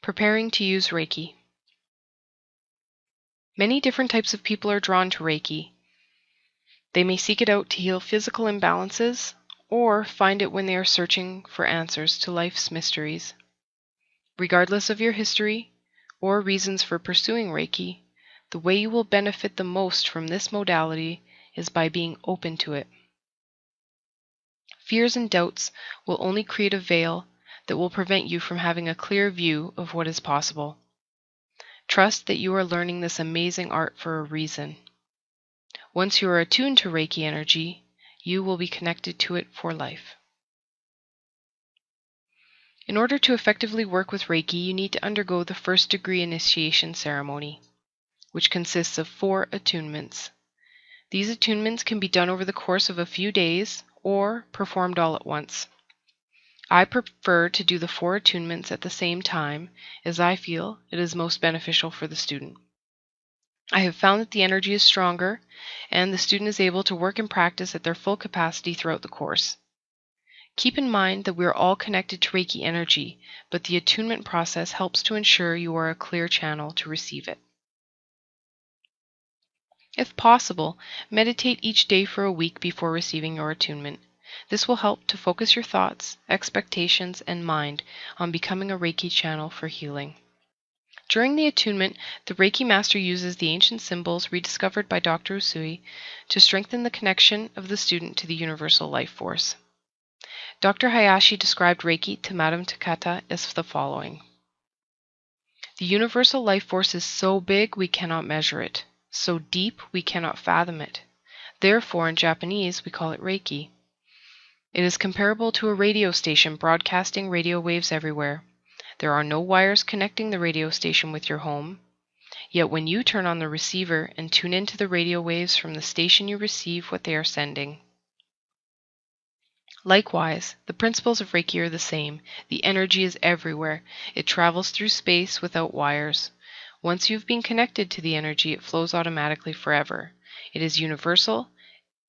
Preparing to use Reiki. Many different types of people are drawn to Reiki. They may seek it out to heal physical imbalances or find it when they are searching for answers to life's mysteries. Regardless of your history or reasons for pursuing Reiki, the way you will benefit the most from this modality is by being open to it. Fears and doubts will only create a veil that will prevent you from having a clear view of what is possible. Trust that you are learning this amazing art for a reason. Once you are attuned to Reiki energy, you will be connected to it for life. In order to effectively work with Reiki, you need to undergo the first degree initiation ceremony, which consists of 4 attunements. These attunements can be done over the course of a few days or performed all at once. I prefer to do the 4 attunements at the same time, as I feel it is most beneficial for the student. I have found that the energy is stronger and the student is able to work and practice at their full capacity throughout the course. Keep in mind that we are all connected to Reiki energy, but the attunement process helps to ensure you are a clear channel to receive it. If possible, meditate each day for a week before receiving your attunement. This will help to focus your thoughts, expectations, and mind on becoming a Reiki channel for healing. During the attunement, the Reiki master uses the ancient symbols rediscovered by Dr. Usui to strengthen the connection of the student to the universal life force. Dr. Hayashi described Reiki to Madame Takata as the following. The universal life force is so big we cannot measure it, so deep we cannot fathom it. Therefore, in Japanese, we call it Reiki. It is comparable to a radio station broadcasting radio waves everywhere. There are no wires connecting the radio station with your home. Yet when you turn on the receiver and tune into the radio waves from the station, you receive what they are sending. Likewise, the principles of Reiki are the same. The energy is everywhere. It travels through space without wires. Once you've been connected to the energy, it flows automatically forever. It is universal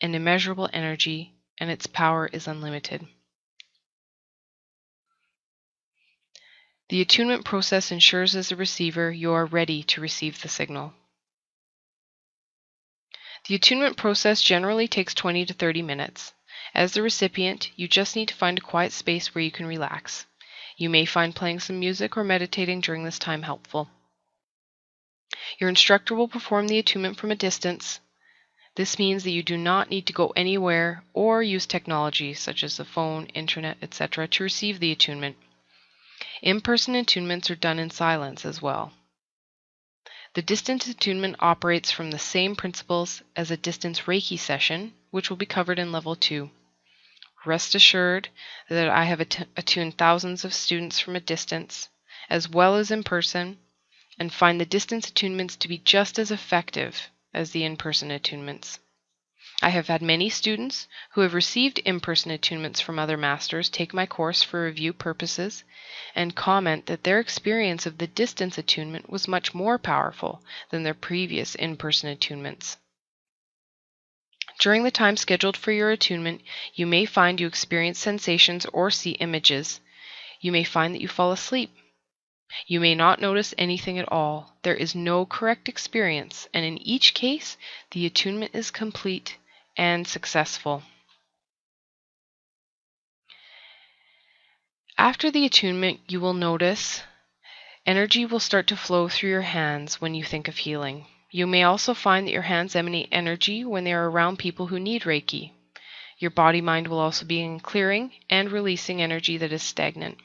and immeasurable energy, and its power is unlimited. The attunement process ensures as a receiver you are ready to receive the signal. The attunement process generally takes 20 to 30 minutes. As the recipient, you just need to find a quiet space where you can relax. You may find playing some music or meditating during this time helpful. Your instructor will perform the attunement from a distance. This means that you do not need to go anywhere or use technology such as the phone, internet, etc. to receive the attunement. In-person attunements are done in silence as well. The distance attunement operates from the same principles as a distance Reiki session, which will be covered in Level 2. Rest assured that I have attuned thousands of students from a distance, as well as in person, and find the distance attunements to be just as effective as the in-person attunements. I have had many students who have received in-person attunements from other masters take my course for review purposes and comment that their experience of the distance attunement was much more powerful than their previous in-person attunements. During the time scheduled for your attunement, you may find you experience sensations or see images. You may find that you fall asleep. You may not notice anything at all. There is no correct experience, and in each case, the attunement is complete and successful. After the attunement, you will notice energy will start to flow through your hands when you think of healing. You may also find that your hands emanate energy when they are around people who need Reiki. Your body-mind will also be in clearing and releasing energy that is stagnant.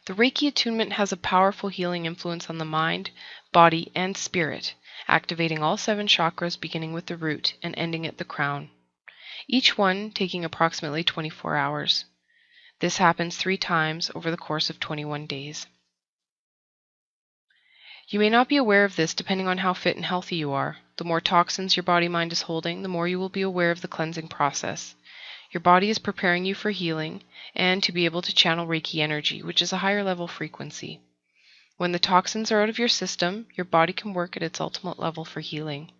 The Reiki attunement has a powerful healing influence on the mind, body, and spirit, activating all 7 chakras beginning with the root and ending at the crown, each one taking approximately 24 hours. This happens 3 times over the course of 21 days. You may not be aware of this depending on how fit and healthy you are. The more toxins your body-mind is holding, the more you will be aware of the cleansing process. Your body is preparing you for healing and to be able to channel Reiki energy, which is a higher level frequency. When the toxins are out of your system, your body can work at its ultimate level for healing.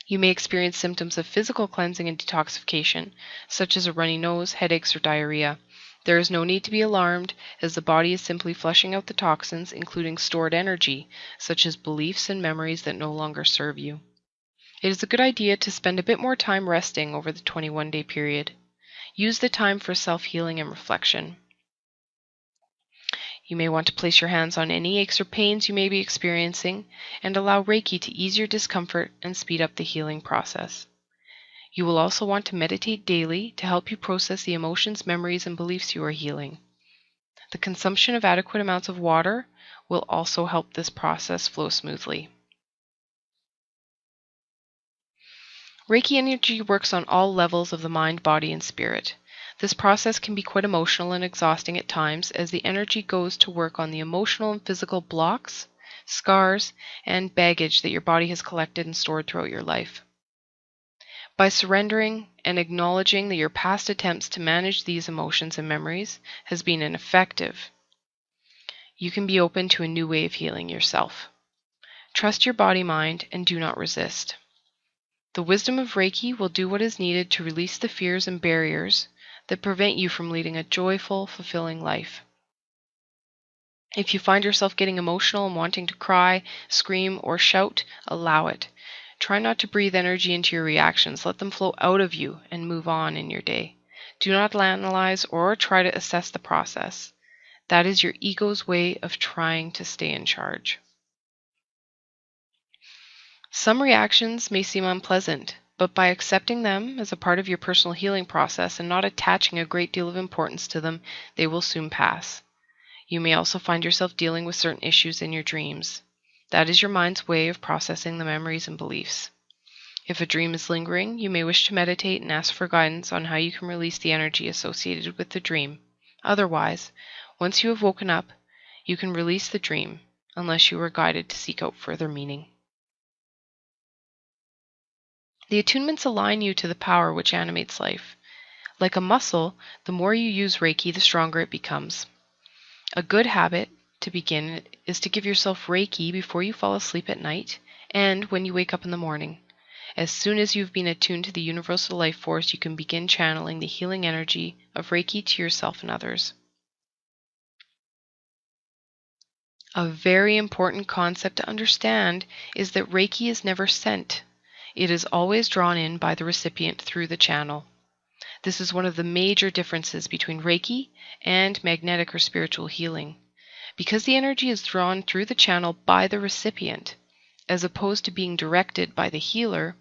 You may experience symptoms of physical cleansing and detoxification, such as a runny nose, headaches, or diarrhea. There is no need to be alarmed, as the body is simply flushing out the toxins, including stored energy, such as beliefs and memories that no longer serve you. It is a good idea to spend a bit more time resting over the 21-day period. Use the time for self-healing and reflection. You may want to place your hands on any aches or pains you may be experiencing and allow Reiki to ease your discomfort and speed up the healing process. You will also want to meditate daily to help you process the emotions, memories, and beliefs you are healing. The consumption of adequate amounts of water will also help this process flow smoothly. Reiki energy works on all levels of the mind, body, and spirit. This process can be quite emotional and exhausting at times, as the energy goes to work on the emotional and physical blocks, scars, and baggage that your body has collected and stored throughout your life. By surrendering and acknowledging that your past attempts to manage these emotions and memories has been ineffective, you can be open to a new way of healing yourself. Trust your body-mind and do not resist. The wisdom of Reiki will do what is needed to release the fears and barriers that prevent you from leading a joyful, fulfilling life. If you find yourself getting emotional and wanting to cry, scream, or shout, allow it. Try not to breathe energy into your reactions. Let them flow out of you and move on in your day. Do not analyze or try to assess the process. That is your ego's way of trying to stay in charge. Some reactions may seem unpleasant, but by accepting them as a part of your personal healing process and not attaching a great deal of importance to them, they will soon pass. You may also find yourself dealing with certain issues in your dreams. That is your mind's way of processing the memories and beliefs. If a dream is lingering, you may wish to meditate and ask for guidance on how you can release the energy associated with the dream. Otherwise, once you have woken up, you can release the dream, unless you are guided to seek out further meaning. The attunements align you to the power which animates life. Like a muscle, the more you use Reiki, the stronger it becomes. A good habit to begin is to give yourself Reiki before you fall asleep at night and when you wake up in the morning. As soon as you've been attuned to the universal life force, you can begin channeling the healing energy of Reiki to yourself and others. A very important concept to understand is that Reiki is never sent. It is always drawn in by the recipient through the channel. This is one of the major differences between Reiki and magnetic or spiritual healing. Because the energy is drawn through the channel by the recipient, as opposed to being directed by the healer,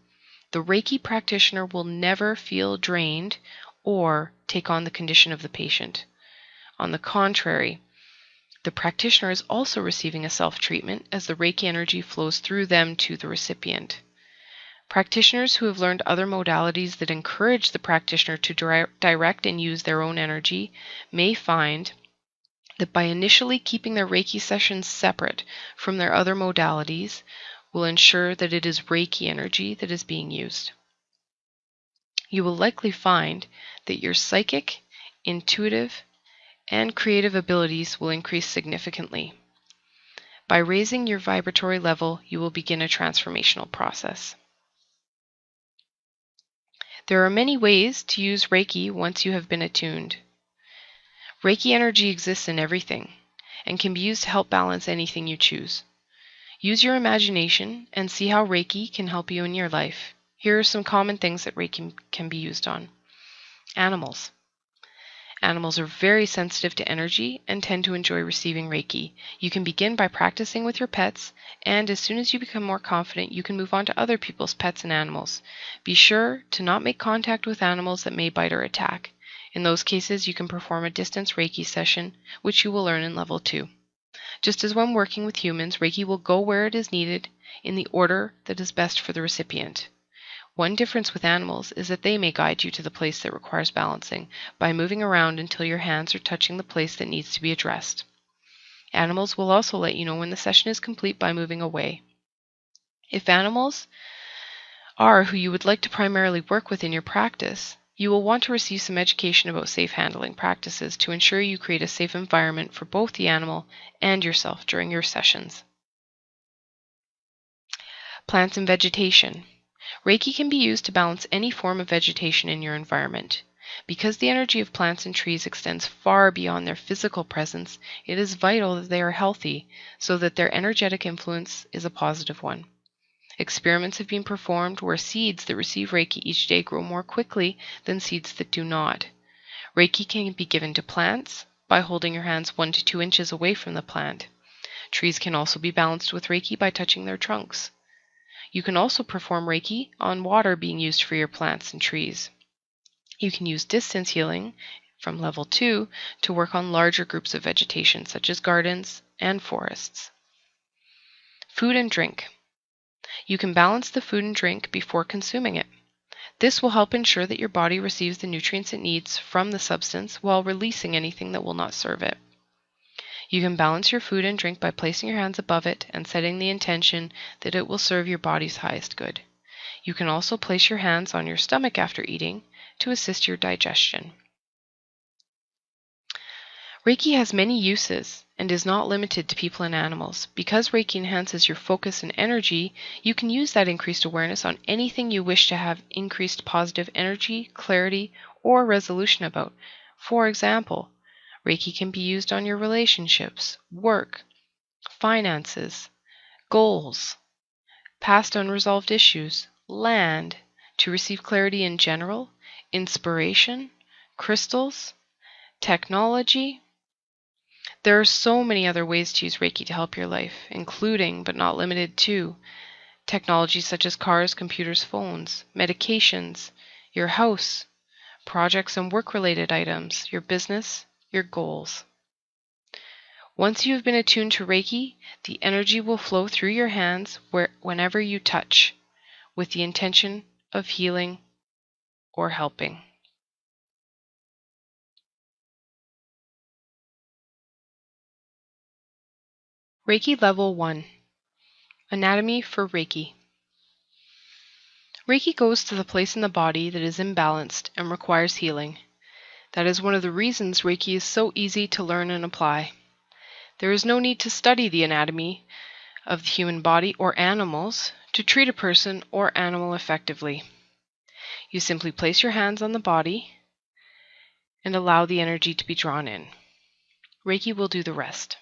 the Reiki practitioner will never feel drained or take on the condition of the patient. On the contrary, the practitioner is also receiving a self-treatment as the Reiki energy flows through them to the recipient. Practitioners who have learned other modalities that encourage the practitioner to direct and use their own energy may find that by initially keeping their Reiki sessions separate from their other modalities will ensure that it is Reiki energy that is being used. You will likely find that your psychic, intuitive, and creative abilities will increase significantly. By raising your vibratory level, you will begin a transformational process. There are many ways to use Reiki once you have been attuned. Reiki energy exists in everything and can be used to help balance anything you choose. Use your imagination and see how Reiki can help you in your life. Here are some common things that Reiki can be used on. Animals. Animals are very sensitive to energy and tend to enjoy receiving Reiki. You can begin by practicing with your pets, and as soon as you become more confident, you can move on to other people's pets and animals. Be sure to not make contact with animals that may bite or attack. In those cases, you can perform a distance Reiki session, which you will learn in level 2. Just as when working with humans, Reiki will go where it is needed in the order that is best for the recipient. One difference with animals is that they may guide you to the place that requires balancing by moving around until your hands are touching the place that needs to be addressed. Animals will also let you know when the session is complete by moving away. If animals are who you would like to primarily work with in your practice, you will want to receive some education about safe handling practices to ensure you create a safe environment for both the animal and yourself during your sessions. Plants and vegetation. Reiki can be used to balance any form of vegetation in your environment. Because the energy of plants and trees extends far beyond their physical presence, it is vital that they are healthy so that their energetic influence is a positive one. Experiments have been performed where seeds that receive Reiki each day grow more quickly than seeds that do not. Reiki can be given to plants by holding your hands 1 to 2 inches away from the plant. Trees can also be balanced with Reiki by touching their trunks. You can also perform Reiki on water being used for your plants and trees. You can use distance healing from level 2 to work on larger groups of vegetation such as gardens and forests. Food and drink. You can balance the food and drink before consuming it. This will help ensure that your body receives the nutrients it needs from the substance while releasing anything that will not serve it. You can balance your food and drink by placing your hands above it and setting the intention that it will serve your body's highest good. You can also place your hands on your stomach after eating to assist your digestion. Reiki has many uses and is not limited to people and animals. Because Reiki enhances your focus and energy, you can use that increased awareness on anything you wish to have increased positive energy, clarity, or resolution about. For example, Reiki can be used on your relationships, work, finances, goals, past unresolved issues, land, to receive clarity in general, inspiration, crystals, technology. There are so many other ways to use Reiki to help your life, including, but not limited to, technology such as cars, computers, phones, medications, your house, projects and work-related items, your business, your goals. Once you have been attuned to Reiki, the energy will flow through your hands whenever you touch, with the intention of healing or helping. Reiki Level 1. Anatomy for Reiki. Reiki goes to the place in the body that is imbalanced and requires healing. That is one of the reasons Reiki is so easy to learn and apply. There is no need to study the anatomy of the human body or animals to treat a person or animal effectively. You simply place your hands on the body and allow the energy to be drawn in. Reiki will do the rest.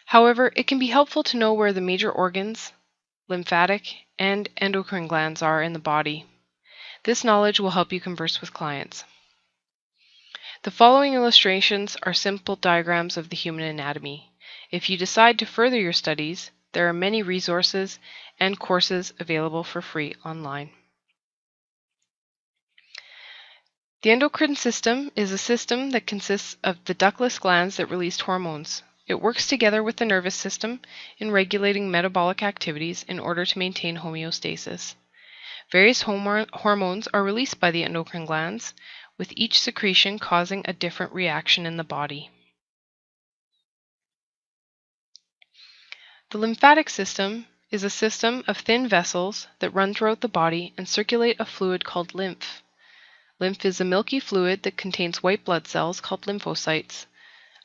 However, it can be helpful to know where the major organs, lymphatic, and endocrine glands are in the body. This knowledge will help you converse with clients. The following illustrations are simple diagrams of the human anatomy. If you decide to further your studies, there are many resources and courses available for free online. The endocrine system is a system that consists of the ductless glands that release hormones. It works together with the nervous system in regulating metabolic activities in order to maintain homeostasis. Various hormones are released by the endocrine glands, with each secretion causing a different reaction in the body. The lymphatic system is a system of thin vessels that run throughout the body and circulate a fluid called lymph. Lymph is a milky fluid that contains white blood cells called lymphocytes,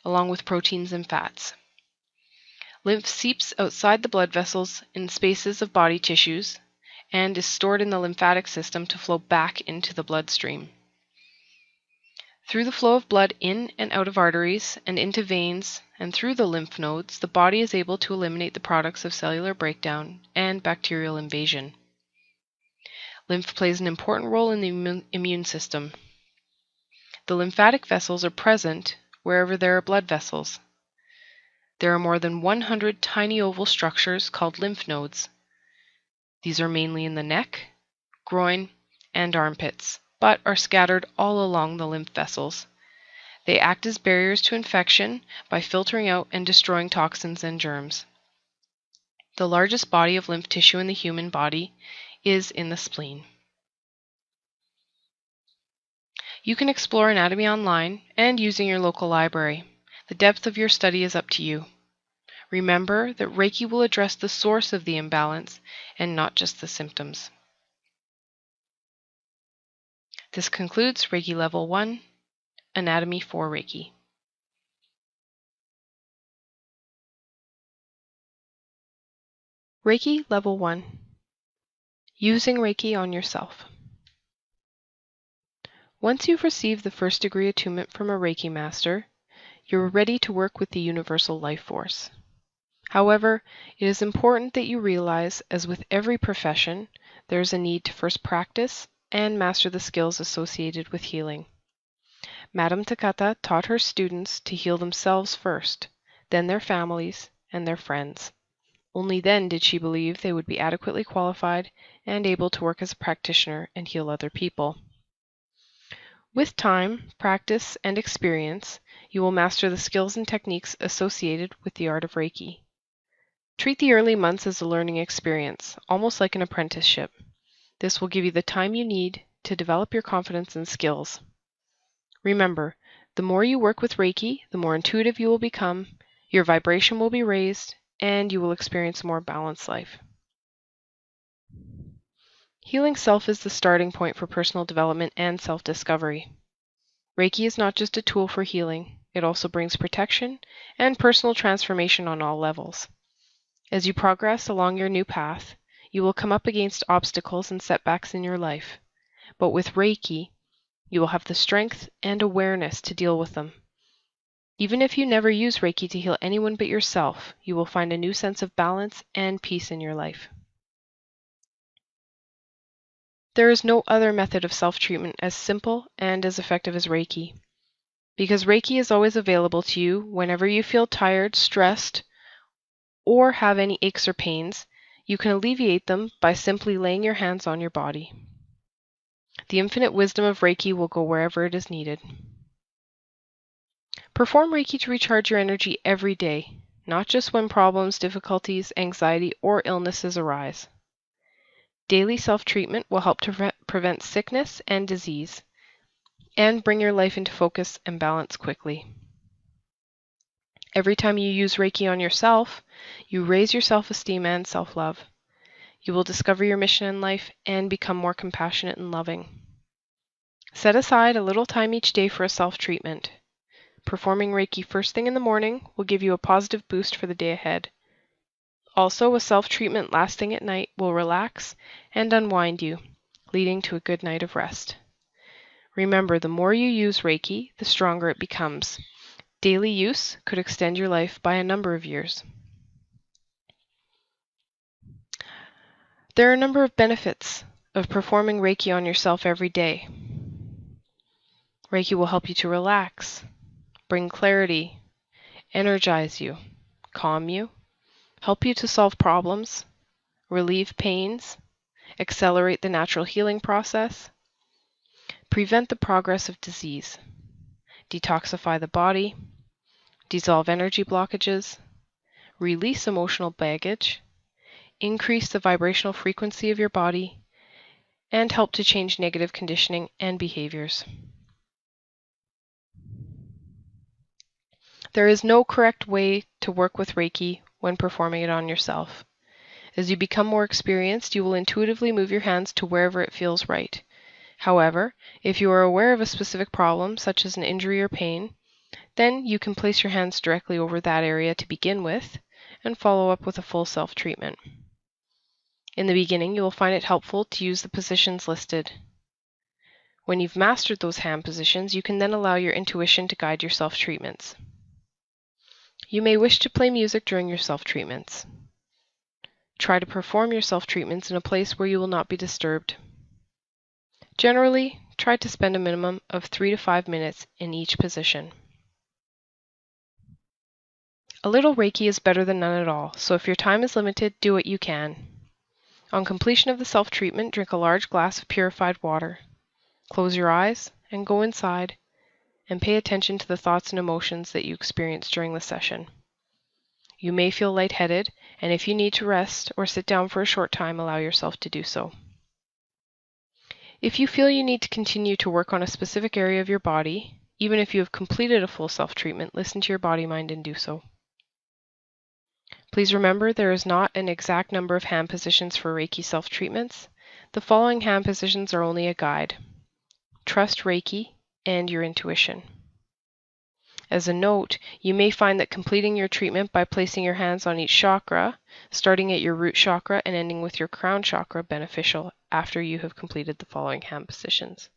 along with proteins and fats. Lymph seeps outside the blood vessels in spaces of body tissues and is stored in the lymphatic system to flow back into the bloodstream. Through the flow of blood in and out of arteries and into veins and through the lymph nodes, the body is able to eliminate the products of cellular breakdown and bacterial invasion. Lymph plays an important role in the immune system. The lymphatic vessels are present wherever there are blood vessels. There are more than 100 tiny oval structures called lymph nodes. These are mainly in the neck, groin, and armpits, but are scattered all along the lymph vessels. They act as barriers to infection by filtering out and destroying toxins and germs. The largest body of lymph tissue in the human body is in the spleen. You can explore anatomy online and using your local library. The depth of your study is up to you. Remember that Reiki will address the source of the imbalance and not just the symptoms. This concludes Reiki Level 1, Anatomy for Reiki. Reiki Level 1, Using Reiki on yourself. Once you've received the first degree attunement from a Reiki master, you're ready to work with the universal life force. However, it is important that you realize, as with every profession, there is a need to first practice and master the skills associated with healing. Madame Takata taught her students to heal themselves first, then their families and their friends. Only then did she believe they would be adequately qualified and able to work as a practitioner and heal other people. With time, practice, and experience, you will master the skills and techniques associated with the art of Reiki. Treat the early months as a learning experience, almost like an apprenticeship. This will give you the time you need to develop your confidence and skills. Remember, the more you work with Reiki, the more intuitive you will become, your vibration will be raised, and you will experience a more balanced life. Healing self is the starting point for personal development and self-discovery. Reiki is not just a tool for healing, it also brings protection and personal transformation on all levels. As you progress along your new path, you will come up against obstacles and setbacks in your life. But with Reiki, you will have the strength and awareness to deal with them. Even if you never use Reiki to heal anyone but yourself, you will find a new sense of balance and peace in your life. There is no other method of self-treatment as simple and as effective as Reiki. Because Reiki is always available to you whenever you feel tired, stressed, or have any aches or pains, you can alleviate them by simply laying your hands on your body. The infinite wisdom of Reiki will go wherever it is needed. Perform Reiki to recharge your energy every day, not just when problems, difficulties, anxiety, or illnesses arise. Daily self-treatment will help to prevent sickness and disease, and bring your life into focus and balance quickly. Every time you use Reiki on yourself, you raise your self-esteem and self-love. You will discover your mission in life and become more compassionate and loving. Set aside a little time each day for a self-treatment. Performing Reiki first thing in the morning will give you a positive boost for the day ahead. Also, a self-treatment last thing at night will relax and unwind you, leading to a good night of rest. Remember, the more you use Reiki, the stronger it becomes. Daily use could extend your life by a number of years. There are a number of benefits of performing Reiki on yourself every day. Reiki will help you to relax, bring clarity, energize you, calm you, help you to solve problems, relieve pains, accelerate the natural healing process, prevent the progress of disease, detoxify the body, dissolve energy blockages, release emotional baggage, increase the vibrational frequency of your body, and help to change negative conditioning and behaviors. There is no correct way to work with Reiki when performing it on yourself. As you become more experienced, you will intuitively move your hands to wherever it feels right. However, if you are aware of a specific problem, such as an injury or pain, then you can place your hands directly over that area to begin with, and follow up with a full self-treatment. In the beginning, you will find it helpful to use the positions listed. When you've mastered those hand positions, you can then allow your intuition to guide your self-treatments. You may wish to play music during your self-treatments. Try to perform your self-treatments in a place where you will not be disturbed. Generally, try to spend a minimum of 3 to 5 minutes in each position. A little Reiki is better than none at all, so if your time is limited, do what you can. On completion of the self-treatment, drink a large glass of purified water. Close your eyes and go inside and pay attention to the thoughts and emotions that you experience during the session. You may feel lightheaded, and if you need to rest or sit down for a short time, allow yourself to do so. If you feel you need to continue to work on a specific area of your body, even if you have completed a full self-treatment, listen to your body, mind, and do so. Please remember there is not an exact number of hand positions for Reiki self-treatments. The following hand positions are only a guide. Trust Reiki and your intuition. As a note, you may find that completing your treatment by placing your hands on each chakra, starting at your root chakra and ending with your crown chakra, beneficial after you have completed the following hand positions.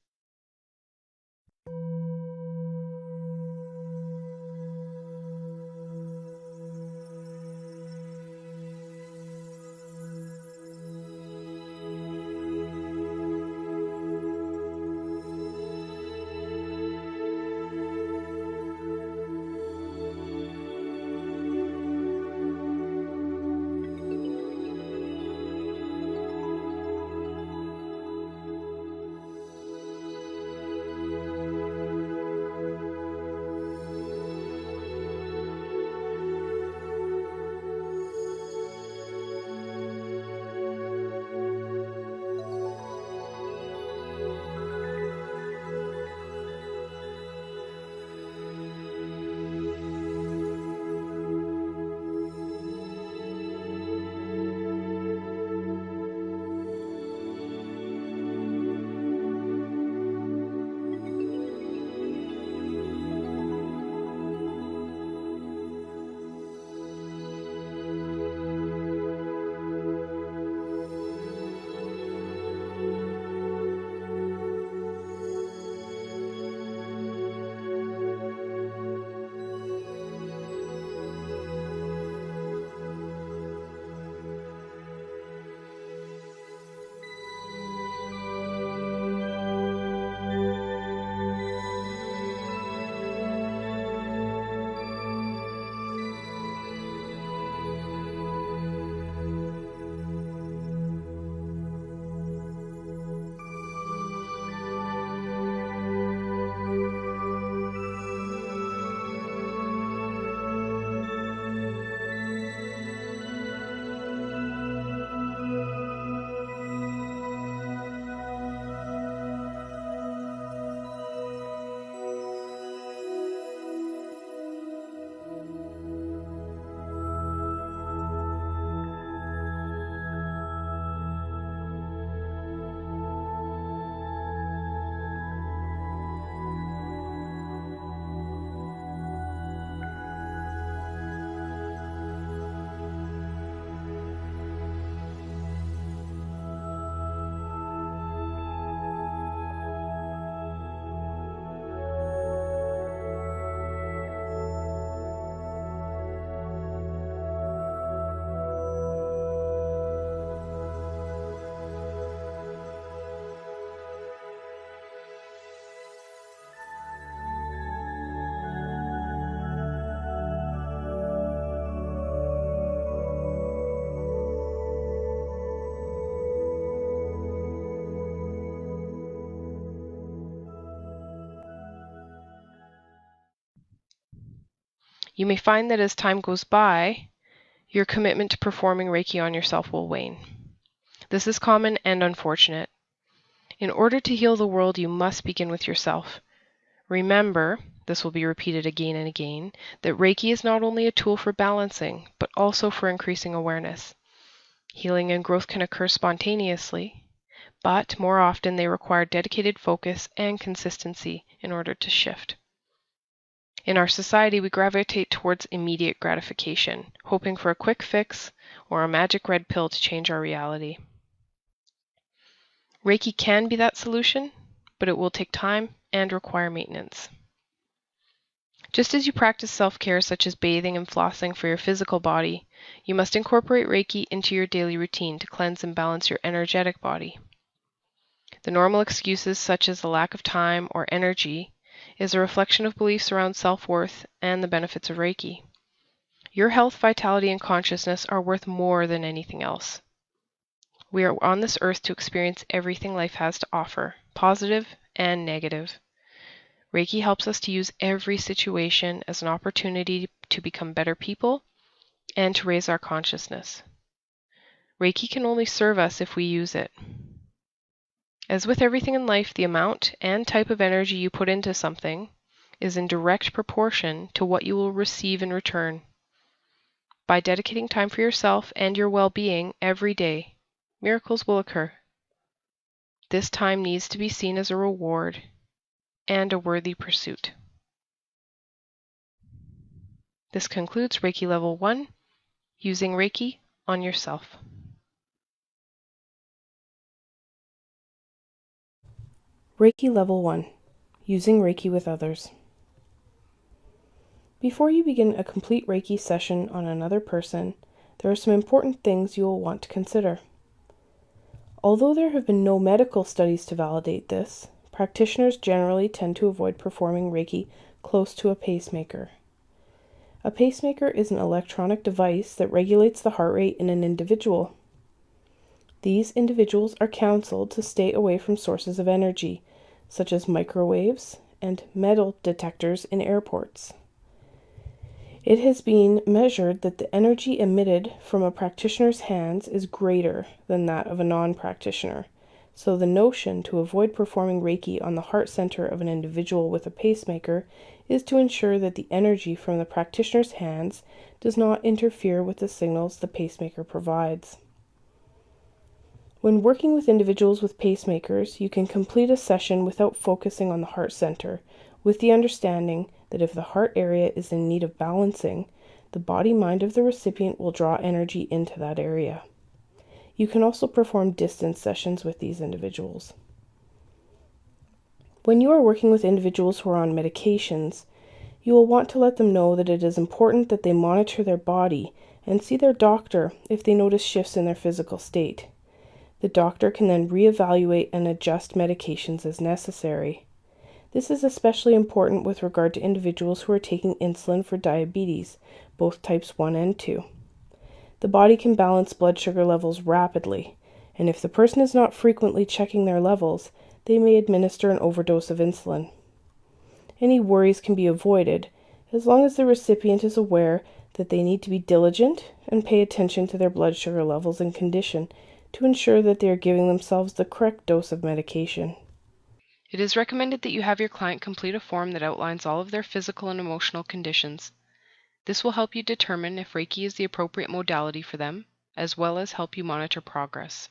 You may find that as time goes by, your commitment to performing Reiki on yourself will wane. This is common and unfortunate. In order to heal the world, you must begin with yourself. Remember, this will be repeated again and again, that Reiki is not only a tool for balancing, but also for increasing awareness. Healing and growth can occur spontaneously, but more often they require dedicated focus and consistency in order to shift. In our society, we gravitate towards immediate gratification, hoping for a quick fix or a magic red pill to change our reality. Reiki can be that solution, but it will take time and require maintenance. Just as you practice self-care such as bathing and flossing for your physical body, you must incorporate Reiki into your daily routine to cleanse and balance your energetic body. The normal excuses such as the lack of time or energy is a reflection of beliefs around self-worth and the benefits of Reiki. Your health, vitality, and consciousness are worth more than anything else. We are on this earth to experience everything life has to offer, positive and negative. Reiki helps us to use every situation as an opportunity to become better people and to raise our consciousness. Reiki can only serve us if we use it. As with everything in life, the amount and type of energy you put into something is in direct proportion to what you will receive in return. By dedicating time for yourself and your well-being every day, miracles will occur. This time needs to be seen as a reward and a worthy pursuit. This concludes Reiki Level 1, using Reiki on yourself. Reiki Level 1, Using Reiki with others. Before you begin a complete Reiki session on another person, there are some important things you will want to consider. Although there have been no medical studies to validate this, practitioners generally tend to avoid performing Reiki close to a pacemaker. A pacemaker is an electronic device that regulates the heart rate in an individual. These individuals are counseled to stay away from sources of energy, such as microwaves and metal detectors in airports. It has been measured that the energy emitted from a practitioner's hands is greater than that of a non-practitioner, so the notion to avoid performing Reiki on the heart center of an individual with a pacemaker is to ensure that the energy from the practitioner's hands does not interfere with the signals the pacemaker provides. When working with individuals with pacemakers, you can complete a session without focusing on the heart center, with the understanding that if the heart area is in need of balancing, the body-mind of the recipient will draw energy into that area. You can also perform distance sessions with these individuals. When you are working with individuals who are on medications, you will want to let them know that it is important that they monitor their body and see their doctor if they notice shifts in their physical state. The doctor can then reevaluate and adjust medications as necessary. This is especially important with regard to individuals who are taking insulin for diabetes, both types 1 and 2. The body can balance blood sugar levels rapidly, and if the person is not frequently checking their levels, they may administer an overdose of insulin. Any worries can be avoided as long as the recipient is aware that they need to be diligent and pay attention to their blood sugar levels and condition to ensure that they are giving themselves the correct dose of medication. It is recommended that you have your client complete a form that outlines all of their physical and emotional conditions. This will help you determine if Reiki is the appropriate modality for them, as well as help you monitor progress.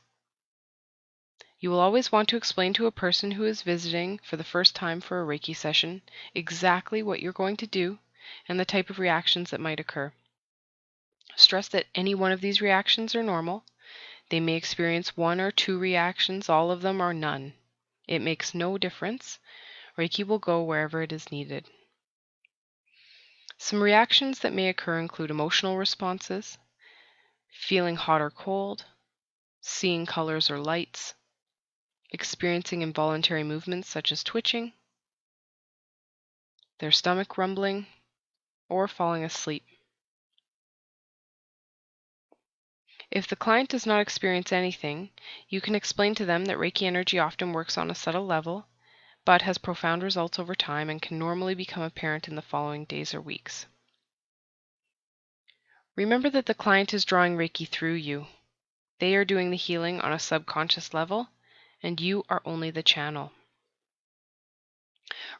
You will always want to explain to a person who is visiting for the first time for a Reiki session exactly what you're going to do and the type of reactions that might occur. Stress that any one of these reactions are normal. They may experience 1 or 2 reactions, all of them, or none. It makes no difference. Reiki will go wherever it is needed. Some reactions that may occur include emotional responses, feeling hot or cold, seeing colors or lights, experiencing involuntary movements such as twitching, their stomach rumbling, or falling asleep. If the client does not experience anything, you can explain to them that Reiki energy often works on a subtle level, but has profound results over time and can normally become apparent in the following days or weeks. Remember that the client is drawing Reiki through you. They are doing the healing on a subconscious level, and you are only the channel.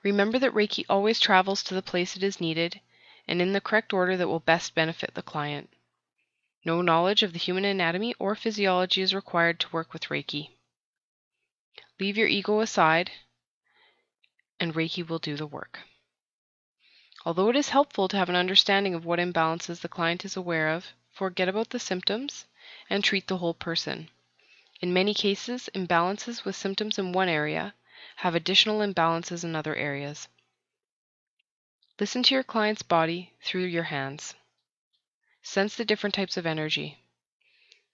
Remember that Reiki always travels to the place it is needed and in the correct order that will best benefit the client. No knowledge of the human anatomy or physiology is required to work with Reiki. Leave your ego aside, and Reiki will do the work. Although it is helpful to have an understanding of what imbalances the client is aware of, forget about the symptoms and treat the whole person. In many cases, imbalances with symptoms in one area have additional imbalances in other areas. Listen to your client's body through your hands. Sense the different types of energy.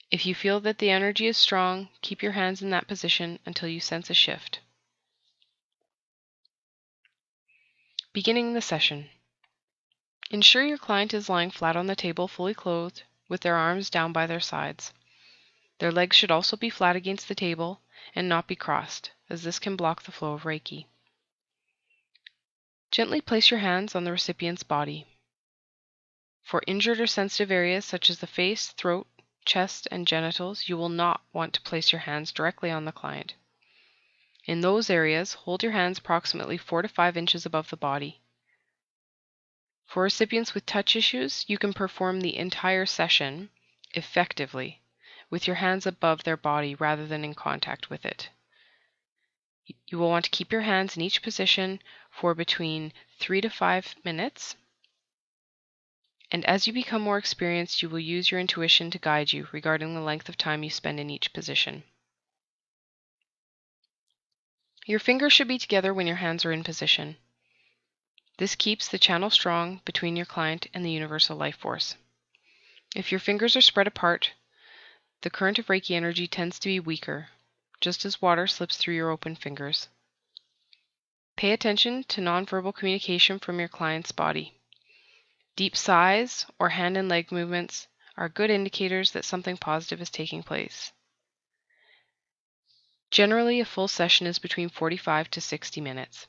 If you feel that the energy is strong, keep your hands in that position until you sense a shift. Beginning the session. Ensure your client is lying flat on the table, fully clothed, with their arms down by their sides. Their legs should also be flat against the table and not be crossed, as this can block the flow of Reiki. Gently place your hands on the recipient's body. For injured or sensitive areas such as the face, throat, chest, and genitals, you will not want to place your hands directly on the client. In those areas, hold your hands approximately 4 to 5 inches above the body. For recipients with touch issues, you can perform the entire session effectively with your hands above their body rather than in contact with it. You will want to keep your hands in each position for between 3 to 5 minutes. And as you become more experienced, you will use your intuition to guide you regarding the length of time you spend in each position. Your fingers should be together when your hands are in position. This keeps the channel strong between your client and the universal life force. If your fingers are spread apart, the current of Reiki energy tends to be weaker, just as water slips through your open fingers. Pay attention to nonverbal communication from your client's body. Deep sighs or hand and leg movements are good indicators that something positive is taking place. Generally, a full session is between 45 to 60 minutes.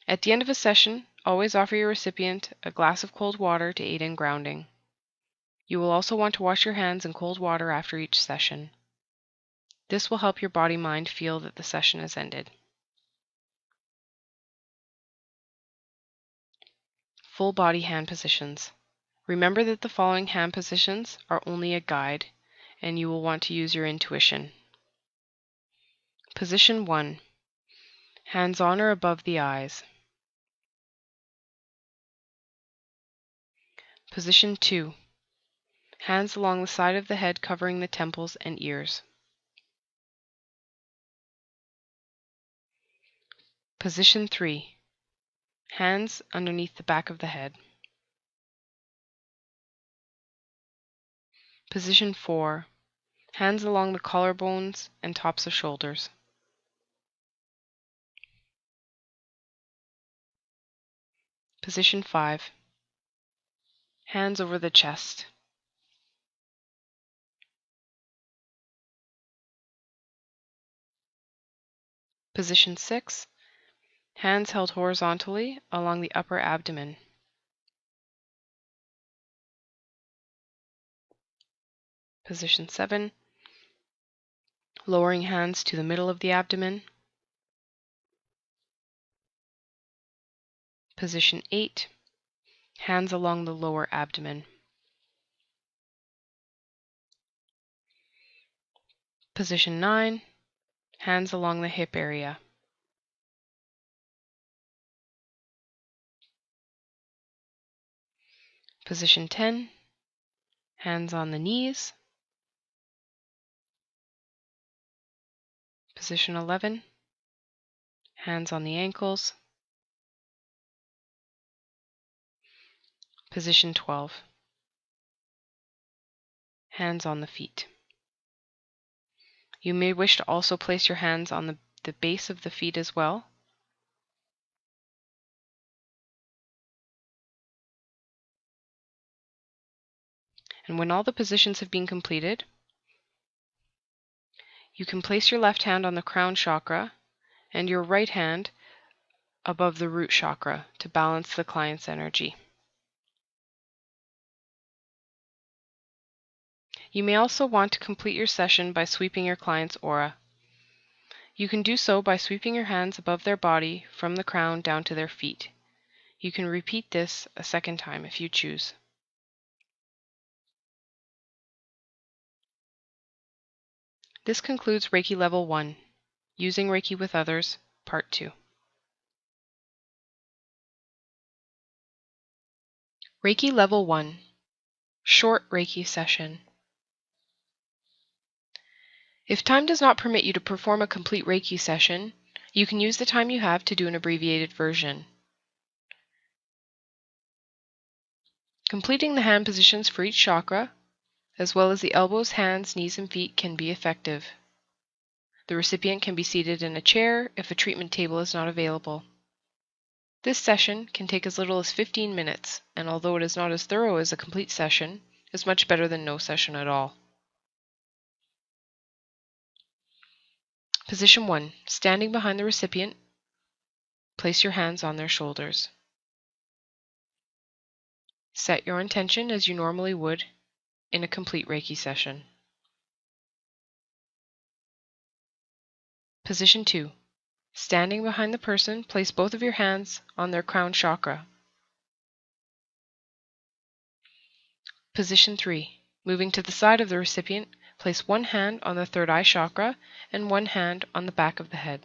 At the end of a session, always offer your recipient a glass of cold water to aid in grounding. You will also want to wash your hands in cold water after each session. This will help your body-mind feel that the session has ended. Full body hand positions. Remember that the following hand positions are only a guide, and you will want to use your intuition. Position 1. Hands on or above the eyes. Position 2. Hands along the side of the head covering the temples and ears. Position 3. Hands underneath the back of the head. Position 4. Hands along the collarbones and tops of shoulders. Position 5. Hands over the chest. Position 6. Hands held horizontally along the upper abdomen. Position 7. Lowering hands to the middle of the abdomen. Position 8. Hands along the lower abdomen. Position 9. Hands along the hip area. Position 10. Hands on the knees. Position 11. Hands on the ankles. Position 12. Hands on the feet. You may wish to also place your hands on the base of the feet as well. And when all the positions have been completed, you can place your left hand on the crown chakra and your right hand above the root chakra to balance the client's energy. You may also want to complete your session by sweeping your client's aura. You can do so by sweeping your hands above their body from the crown down to their feet. You can repeat this a second time if you choose. This concludes Reiki Level 1, Using Reiki with Others, Part 2. Reiki Level 1, Short Reiki Session. If time does not permit you to perform a complete Reiki session, you can use the time you have to do an abbreviated version. Completing the hand positions for each chakra, as well as the elbows, hands, knees, and feet, can be effective. The recipient can be seated in a chair if a treatment table is not available. This session can take as little as 15 minutes, and although it is not as thorough as a complete session, is much better than no session at all. Position 1. Standing behind the recipient, place your hands on their shoulders. Set your intention as you normally would in a complete Reiki session. Position 2. Standing behind the person, place both of your hands on their crown chakra. Position 3. Moving to the side of the recipient, place one hand on the third eye chakra and one hand on the back of the head.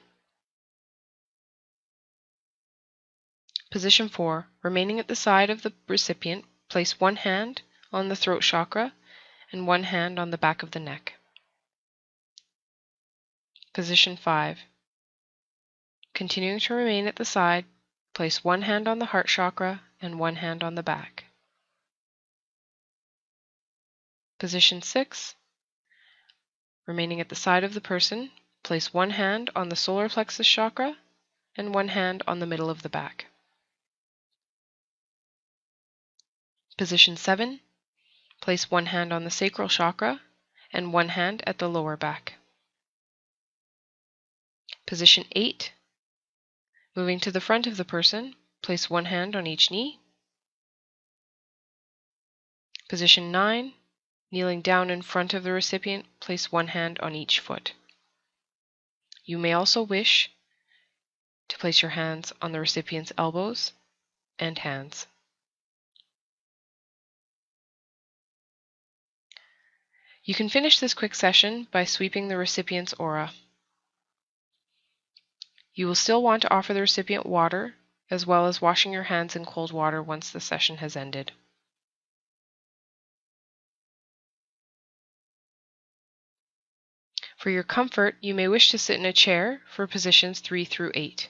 Position 4. Remaining at the side of the recipient, place one hand on the throat chakra and one hand on the back of the neck. Position 5. Continuing to remain at the side, place one hand on the heart chakra and one hand on the back. Position 6. Remaining at the side of the person, place one hand on the solar plexus chakra and one hand on the middle of the back. Position 7. Place one hand on the sacral chakra and one hand at the lower back. Position 8. Moving to the front of the person, place one hand on each knee. Position 9. Kneeling down in front of the recipient, place one hand on each foot. You may also wish to place your hands on the recipient's elbows and hands. You can finish this quick session by sweeping the recipient's aura. You will still want to offer the recipient water, as well as washing your hands in cold water once the session has ended. For your comfort, you may wish to sit in a chair for positions 3 through 8.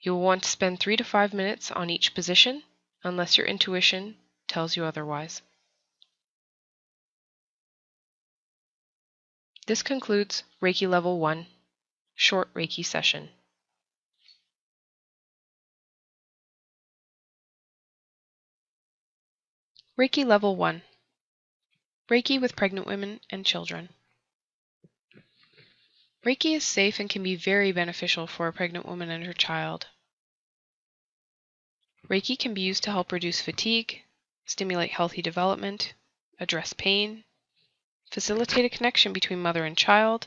You will want to spend 3 to 5 minutes on each position, unless your intuition tells you otherwise. This concludes Reiki Level 1, Short Reiki Session. Reiki Level 1, Reiki with pregnant women and children. Reiki is safe and can be very beneficial for a pregnant woman and her child. Reiki can be used to help reduce fatigue, stimulate healthy development, address pain, facilitate a connection between mother and child,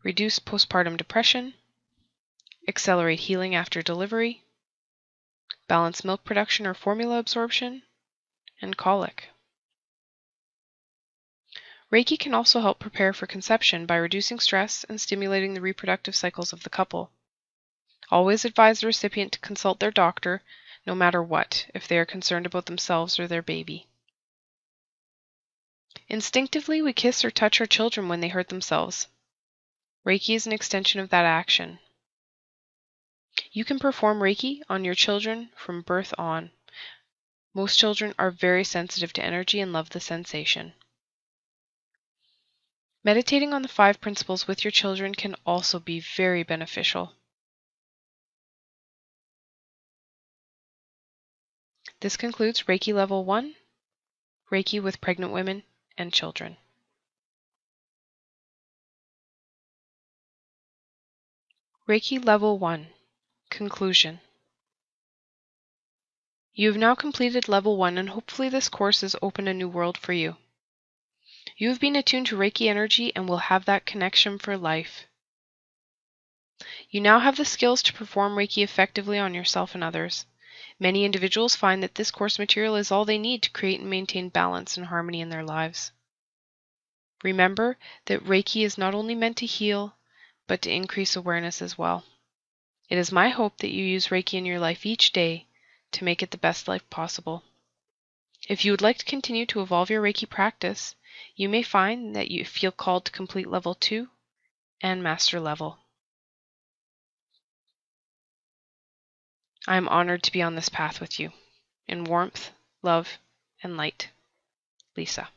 reduce postpartum depression, accelerate healing after delivery, balance milk production or formula absorption, and colic. Reiki can also help prepare for conception by reducing stress and stimulating the reproductive cycles of the couple. Always advise the recipient to consult their doctor, no matter what, if they are concerned about themselves or their baby. Instinctively, we kiss or touch our children when they hurt themselves. Reiki is an extension of that action. You can perform Reiki on your children from birth on. Most children are very sensitive to energy and love the sensation. Meditating on the 5 principles with your children can also be very beneficial. This concludes Reiki Level 1, Reiki with pregnant women and children. Reiki Level 1, Conclusion. You have now completed Level 1 and hopefully this course has opened a new world for you. You have been attuned to Reiki energy and will have that connection for life. You now have the skills to perform Reiki effectively on yourself and others. Many individuals find that this course material is all they need to create and maintain balance and harmony in their lives. Remember that Reiki is not only meant to heal, but to increase awareness as well. It is my hope that you use Reiki in your life each day to make it the best life possible. If you would like to continue to evolve your Reiki practice, you may find that you feel called to complete Level 2 and Master Level. I am honored to be on this path with you. In warmth, love, and light. Lisa.